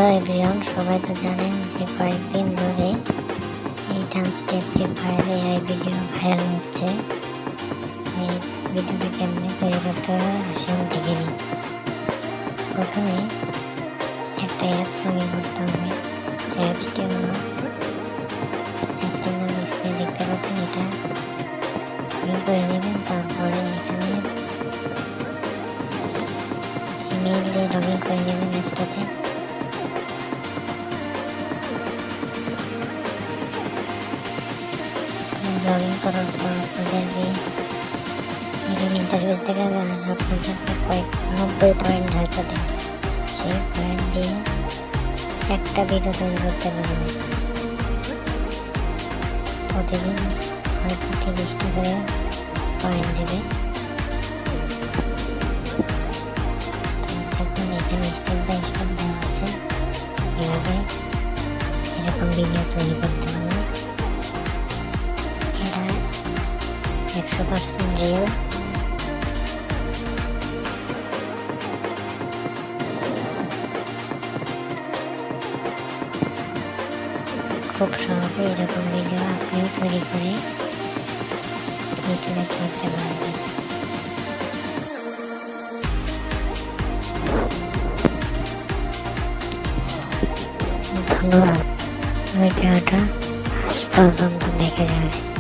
Hello everyone, সবাই তো জানেন যে কয়েকদিন ধরে এই ডান্স স্টেপটি এআই ভিডিও ভাইরাল হচ্ছে। এই ভিডিওটি কেমনি তৈরি করতে হয় আসুন দেখে নিই। প্রথমে একটা অ্যাপস লগ করতে হবে। অ্যাপসটি হলো অ্যাপসটির নাম স্ক্রিনে দেখতে পাচ্ছেন, এটা লগ করে নেবেন। তারপরে এখানে জিমেইল দিয়ে লগ করে নেবেন অ্যাপসটাতে। লগ করার পর আপনাদেরকে এরকম ইন্টারফেস দেখাবে আর আপনাদেরকে 90 পয়েন্ট হয়তো দেবে। সেই পয়েন্ট দিয়ে একটা ভিডিও তৈরি করতে পারবে। প্রতিদিন হয়তো 30টা করে পয়েন্ট দেবে। তো দেখুন এখানে স্টেপ বাই স্টেপ দেওয়া আছে, এভাবে এরকম ভিডিও তৈরি করতে হবে। 100% রিয়েল। খুব সহজে এরকম ভিডিও আপনিও তৈরি করে ইউটিউবে ছাড়তে পারবেন। ধন্যবাদ ভিডিওটা আজ পর্যন্ত দেখে যাবে।